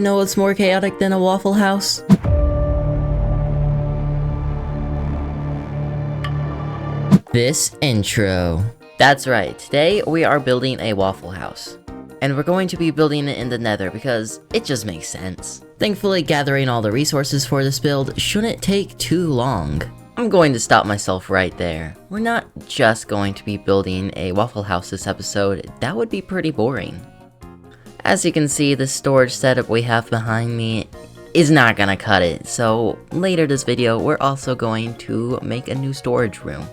know what's more chaotic than a Waffle House? This intro. That's right, today we are building a Waffle House. And we're going to be building it in the Nether because it just makes sense. Thankfully, gathering all the resources for this build shouldn't take too long. I'm going to stop myself right there. We're not just going to be building a Waffle House this episode, that would be pretty boring. As you can see, the storage setup we have behind me is not gonna cut it, so later this video we're also going to make a new storage room.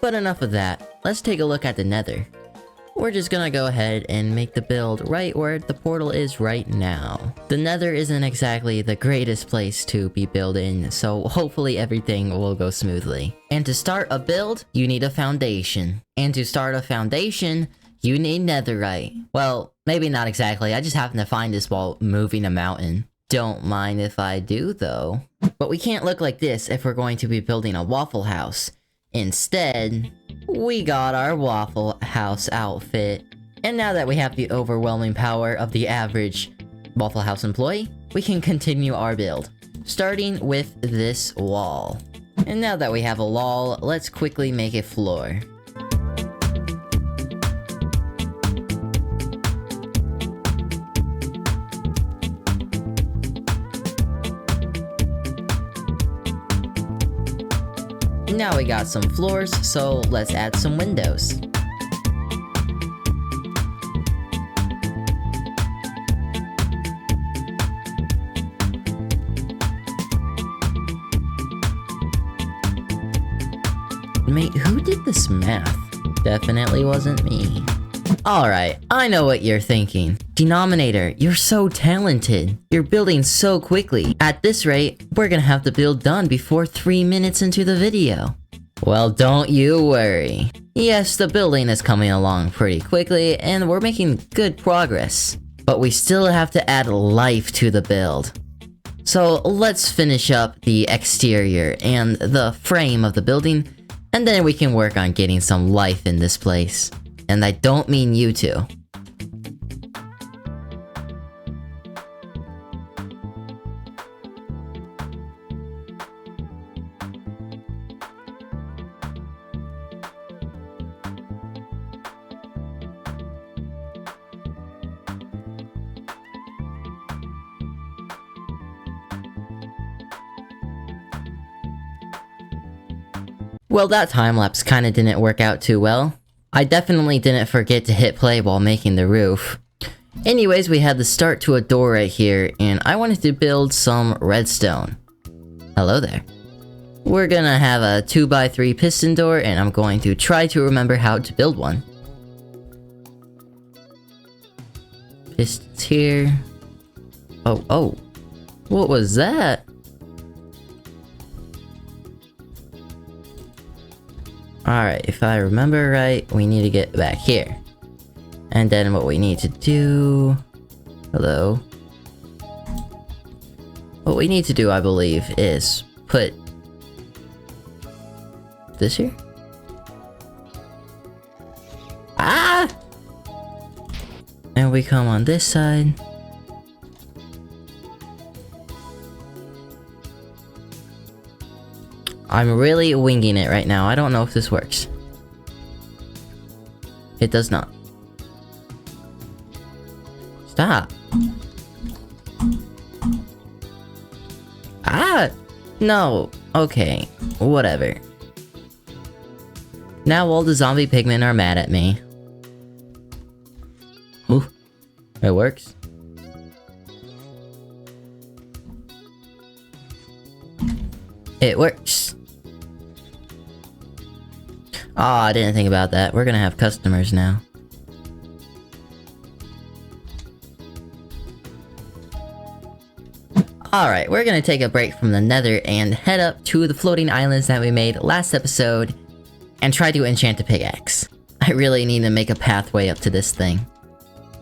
But enough of that, let's take a look at the Nether. We're just gonna go ahead and make the build right where the portal is right now. The Nether isn't exactly the greatest place to be building, so hopefully everything will go smoothly. And to start a build, you need a foundation. And to start a foundation, you need netherite. Well, maybe not exactly, I just happened to find this while moving a mountain. Don't mind if I do though. But we can't look like this if we're going to be building a Waffle House. Instead, we got our Waffle House outfit. And now that we have the overwhelming power of the average Waffle House employee, we can continue our build, starting with this wall. And now that we have a wall, let's quickly make a floor. Now we got some floors, so let's add some windows. Mate, who did this math? Definitely wasn't me. Alright, I know what you're thinking. Denominator, you're so talented. You're building so quickly. At this rate, we're gonna have the build done before 3 minutes into the video. Well, don't you worry. Yes, the building is coming along pretty quickly, and we're making good progress. But we still have to add life to the build. So let's finish up the exterior and the frame of the building, and then we can work on getting some life in this place. And I don't mean you two. Well, that time-lapse kinda didn't work out too well. I definitely didn't forget to hit play while making the roof. Anyways, we had the start to a door right here, and I wanted to build some redstone. Hello there. We're gonna have a 2x3 piston door, and I'm going to try to remember how to build one. Pistons here. Oh. What was that? Alright, if I remember right, we need to get back here. And then what we need to do... Hello? What we need to do, I believe, is put... this here? Ah! And we come on this side. I'm really winging it right now. I don't know if this works. It does not. Stop. Ah! No. Okay. Whatever. Now all the zombie pigmen are mad at me. Ooh. It works. It works. Oh, I didn't think about that. We're gonna have customers now. Alright, we're gonna take a break from the Nether and head up to the floating islands that we made last episode and try to enchant a pickaxe. I really need to make a pathway up to this thing.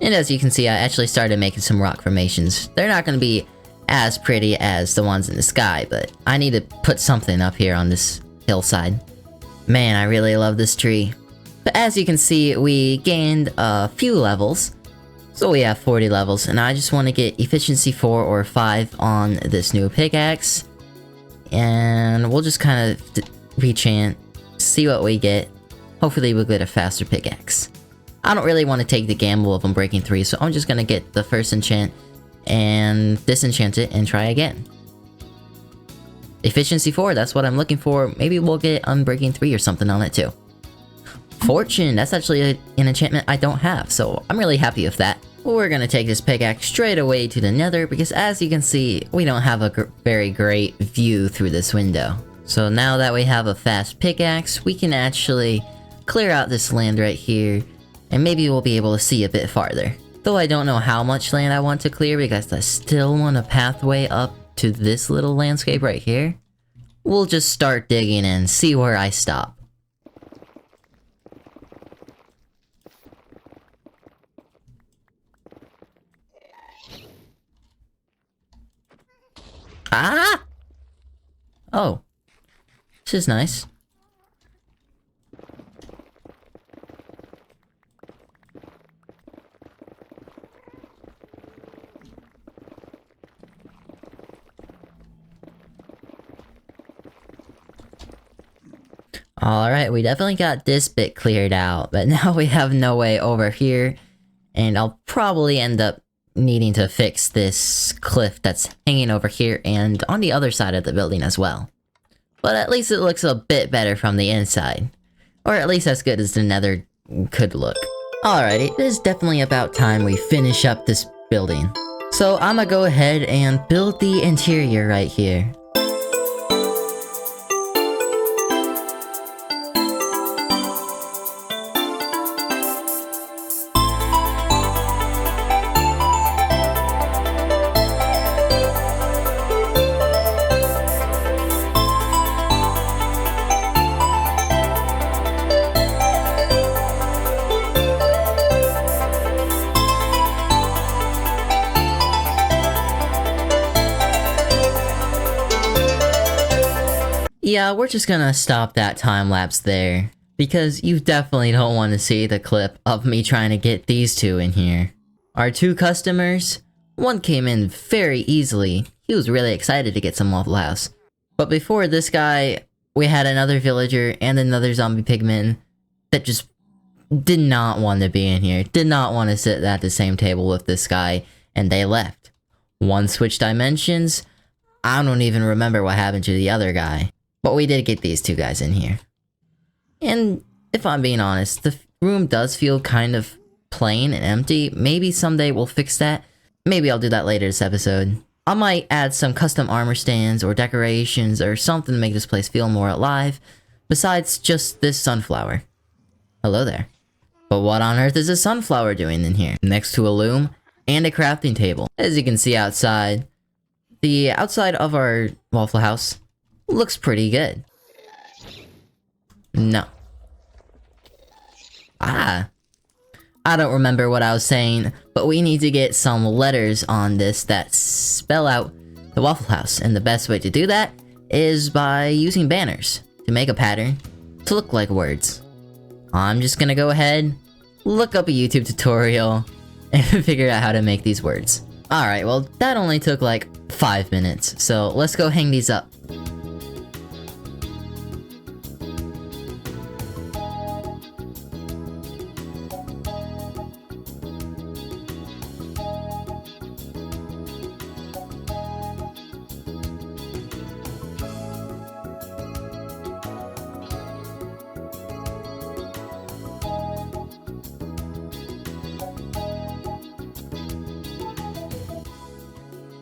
And as you can see, I actually started making some rock formations. They're not gonna be as pretty as the ones in the sky, but I need to put something up here on this hillside. Man, I really love this tree. But as you can see, we gained a few levels. So we have 40 levels, and I just want to get efficiency 4 or 5 on this new pickaxe. And we'll just kind of rechant, see what we get. Hopefully we'll get a faster pickaxe. I don't really want to take the gamble of them breaking 3, so I'm just gonna get the first enchant and disenchant it and try again. Efficiency 4, that's what I'm looking for. Maybe we'll get Unbreaking 3 or something on it too. Fortune, that's actually an enchantment I don't have, so I'm really happy with that. We're gonna take this pickaxe straight away to the Nether because as you can see, we don't have a very great view through this window. So now that we have a fast pickaxe, we can actually clear out this land right here, and maybe we'll be able to see a bit farther. Though I don't know how much land I want to clear because I still want a pathway up to this little landscape right here. We'll just start digging and see where I stop. Ah! Oh. This is nice. Alright, we definitely got this bit cleared out, but now we have no way over here, and I'll probably end up needing to fix this cliff that's hanging over here and on the other side of the building as well. But at least it looks a bit better from the inside. Or at least as good as the Nether could look. Alrighty, it is definitely about time we finish up this building. So I'ma go ahead and build the interior right here. Yeah, we're just gonna stop that time lapse there, because you definitely don't want to see the clip of me trying to get these two in here. Our two customers, one came in very easily. He was really excited to get some Waffle House. But before this guy, we had another villager and another zombie pigman that just did not want to be in here, did not want to sit at the same table with this guy, and they left. One switched dimensions. I don't even remember what happened to the other guy. But we did get these two guys in here. And if I'm being honest, the room does feel kind of plain and empty. Maybe someday we'll fix that. Maybe I'll do that later this episode. I might add some custom armor stands or decorations or something to make this place feel more alive, besides just this sunflower. Hello there. But what on earth is a sunflower doing in here? Next to a loom and a crafting table. As you can see outside, the outside of our Waffle House looks pretty good. No. I don't remember what I was saying, but we need to get some letters on this that spell out the Waffle House, and the best way to do that is by using banners to make a pattern to look like words. I'm just gonna go ahead, look up a YouTube tutorial, and figure out how to make these words. Alright, well that only took like 5 minutes, so let's go hang these up.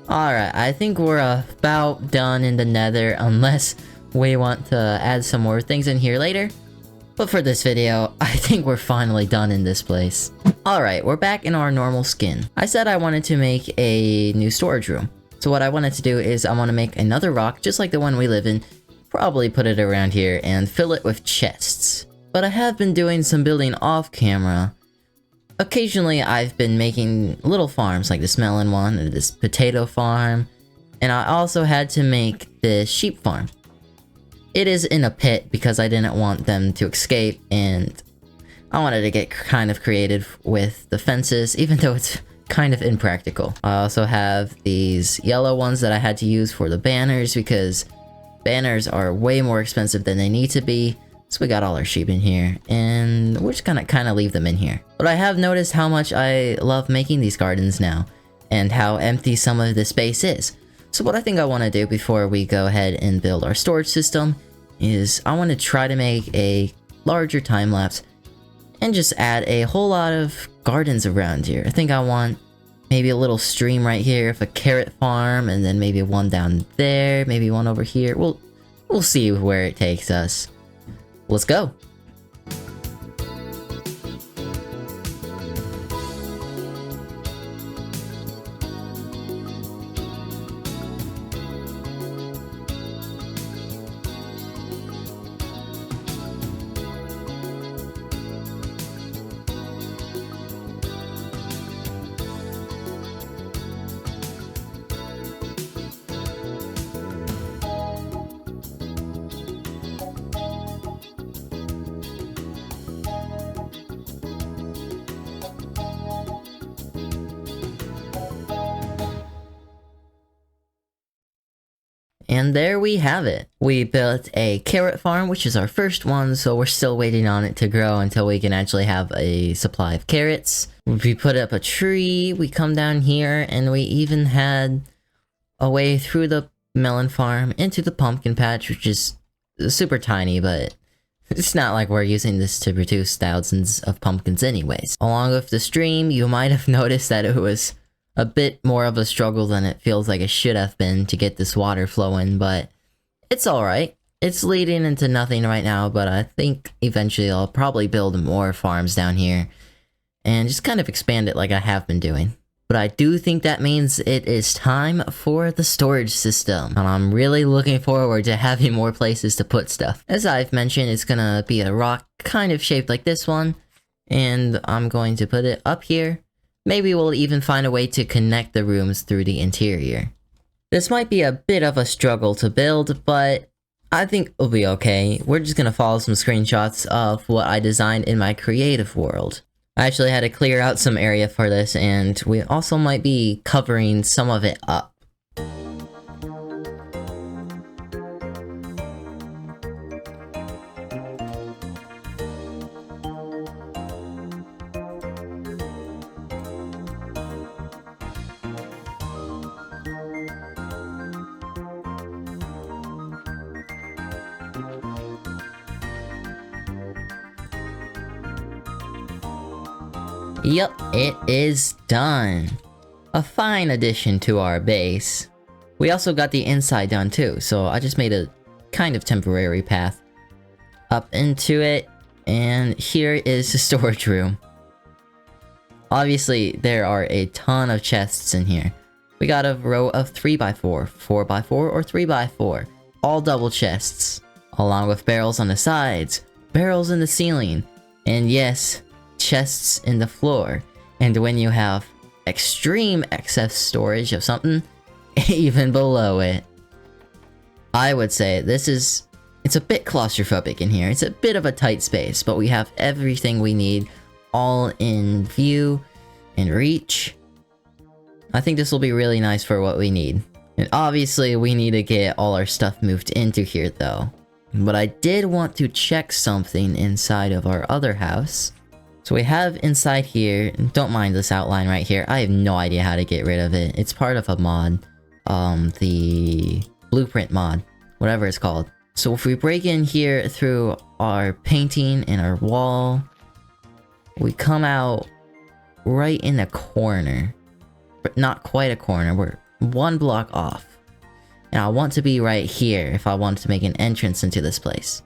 Alright, I think we're about done in the Nether, unless we want to add some more things in here later. But for this video, I think we're finally done in this place. Alright, we're back in our normal skin. I said I wanted to make a new storage room. So what I wanted to do is I want to make another rock, just like the one we live in, probably put it around here, and fill it with chests. But I have been doing some building off camera. Occasionally, I've been making little farms like this melon one and this potato farm, and I also had to make this sheep farm. It is in a pit because I didn't want them to escape, and I wanted to get kind of creative with the fences, even though it's kind of impractical. I also have these yellow ones that I had to use for the banners because banners are way more expensive than they need to be. So we got all our sheep in here, and we're just gonna kind of leave them in here. But I have noticed how much I love making these gardens now, and how empty some of the space is. So what I think I want to do before we go ahead and build our storage system is I want to try to make a larger time lapse and just add a whole lot of gardens around here. I think I want maybe a little stream right here with a carrot farm, and then maybe one down there, maybe one over here. We'll see where it takes us. Let's go. And there we have it. We built a carrot farm, which is our first one, so we're still waiting on it to grow until we can actually have a supply of carrots. We put up a tree, we come down here, and we even had a way through the melon farm into the pumpkin patch, which is super tiny, but it's not like we're using this to produce thousands of pumpkins anyways. Along with the stream, you might have noticed that it was a bit more of a struggle than it feels like it should have been to get this water flowing, but it's alright. It's leading into nothing right now, but I think eventually I'll probably build more farms down here and just kind of expand it like I have been doing. But I do think that means it is time for the storage system, and I'm really looking forward to having more places to put stuff. As I've mentioned, it's gonna be a rock kind of shaped like this one, and I'm going to put it up here. Maybe we'll even find a way to connect the rooms through the interior. This might be a bit of a struggle to build, but I think it'll be okay. We're just gonna follow some screenshots of what I designed in my creative world. I actually had to clear out some area for this, and we also might be covering some of it up. Yup, it is done. A fine addition to our base. We also got the inside done too, so I just made a kind of temporary path up into it, and here is the storage room. Obviously, there are a ton of chests in here. We got a row of 3x4, 4x4, or 3x4, all double chests, along with barrels on the sides, barrels in the ceiling, and yes, chests in the floor. And when you have extreme excess storage of something, even below it. I would say it's a bit claustrophobic in here. It's a bit of a tight space, but we have everything we need all in view and reach. I think this will be really nice for what we need. And obviously we need to get all our stuff moved into here though. But I did want to check something inside of our other house. So we have inside here, don't mind this outline right here, I have no idea how to get rid of it. It's part of a mod, the blueprint mod, whatever it's called. So if we break in here through our painting and our wall, we come out right in the corner, but not quite a corner, we're one block off. And I want to be right here if I want to make an entrance into this place.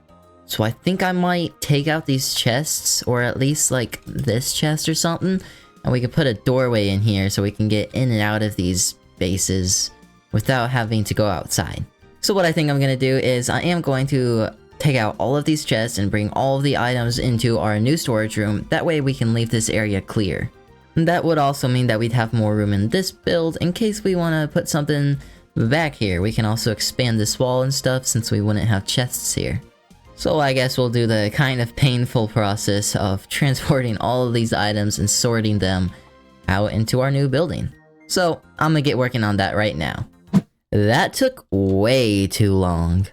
So I think I might take out these chests, or at least like this chest or something, and we can put a doorway in here so we can get in and out of these bases without having to go outside. So what I think I'm gonna do is I am going to take out all of these chests and bring all of the items into our new storage room. That way we can leave this area clear. And that would also mean that we'd have more room in this build in case we want to put something back here. We can also expand this wall and stuff since we wouldn't have chests here. So I guess we'll do the kind of painful process of transporting all of these items and sorting them out into our new building. So I'm gonna get working on that right now. That took way too long.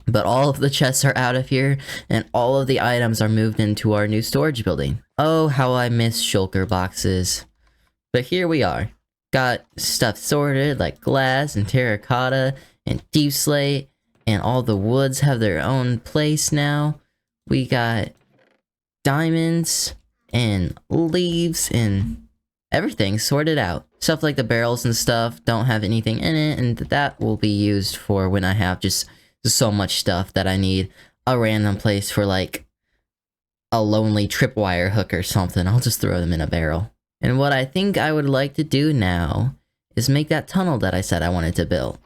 But all of the chests are out of here, and all of the items are moved into our new storage building. Oh, how I miss shulker boxes. But here we are. Got stuff sorted like glass and terracotta and deep slate, and all the woods have their own place now. We got diamonds and leaves and everything sorted out. Stuff like the barrels and stuff don't have anything in it, and that will be used for when I have just so much stuff that I need a random place for like a lonely tripwire hook or something. I'll just throw them in a barrel. And what I think I would like to do now is make that tunnel that I said I wanted to build.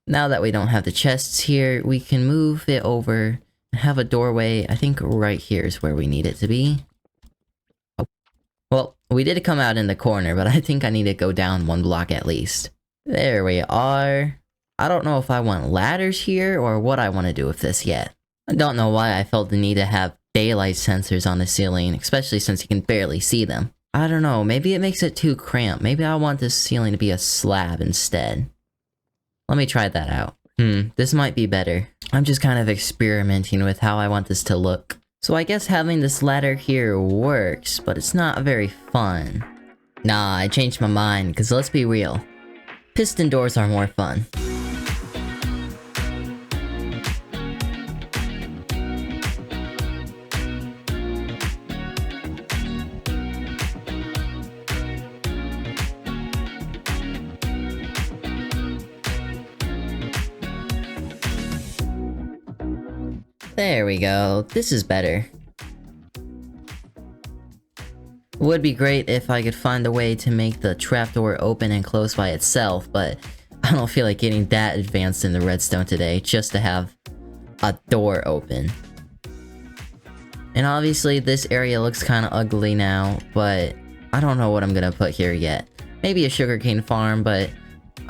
Now that we don't have the chests here, we can move it over and have a doorway. I think right here is where we need it to be. Oh. Well, we did come out in the corner, but I think I need to go down 1 block at least. There we are. I don't know if I want ladders here or what I want to do with this yet. I don't know why I felt the need to have daylight sensors on the ceiling, especially since you can barely see them. I don't know, maybe it makes it too cramped. Maybe I want this ceiling to be a slab instead. Let me try that out. This might be better. I'm just kind of experimenting with how I want this to look. So I guess having this ladder here works, but it's not very fun. Nah, I changed my mind, because let's be real. Piston doors are more fun. There we go, this is better. Would be great if I could find a way to make the trapdoor open and close by itself, but I don't feel like getting that advanced in the redstone today just to have a door open. And obviously this area looks kinda ugly now, but I don't know what I'm gonna put here yet. Maybe a sugarcane farm, but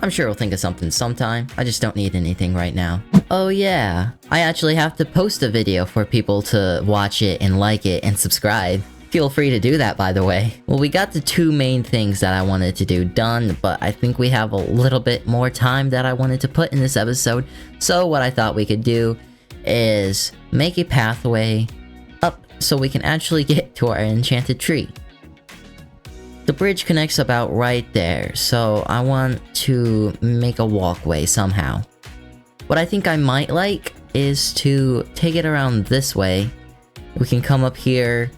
I'm sure we'll think of something sometime. I just don't need anything right now. Oh yeah, I actually have to post a video for people to watch it and like it and subscribe. Feel free to do that, by the way. Well, we got the 2 main things that I wanted to do done, but I think we have a little bit more time that I wanted to put in this episode. So what I thought we could do is make a pathway up so we can actually get to our enchanted tree. The bridge connects about right there, so I want to make a walkway somehow. What I think I might like is to take it around this way. We can come up here,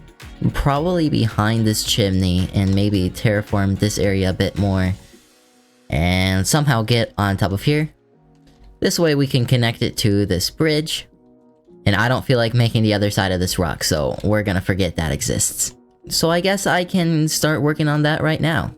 probably behind this chimney, and maybe terraform this area a bit more. And somehow get on top of here. This way we can connect it to this bridge. And I don't feel like making the other side of this rock, so we're gonna forget that exists. So I guess I can start working on that right now.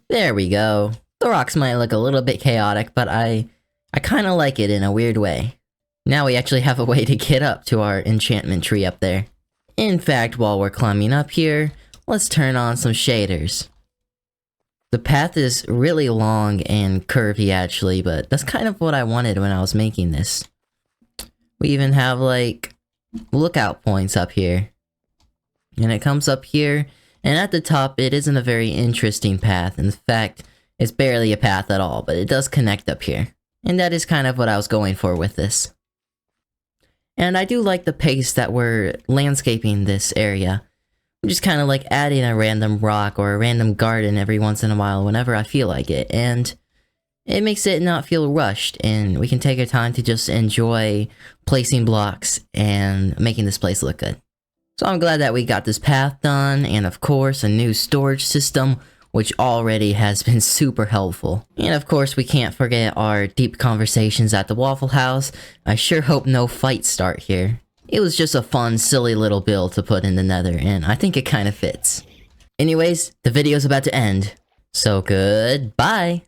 There we go. The rocks might look a little bit chaotic, but I kinda like it in a weird way. Now we actually have a way to get up to our enchantment tree up there. In fact, while we're climbing up here, let's turn on some shaders. The path is really long and curvy actually, but that's kind of what I wanted when I was making this. We even have like lookout points up here. And it comes up here, and at the top it isn't a very interesting path. In fact, It's barely a path at all, but it does connect up here. And that is kind of what I was going for with this. And I do like the pace that we're landscaping this area. I'm just kind of like adding a random rock or a random garden every once in a while whenever I feel like it. And it makes it not feel rushed, and we can take our time to just enjoy placing blocks and making this place look good. So I'm glad that we got this path done, and of course a new storage system, which already has been super helpful. And of course we can't forget our deep conversations at the Waffle House. I sure hope no fights start here. It was just a fun, silly little build to put in the Nether, and I think it kind of fits. Anyways, the video's about to end, so goodbye!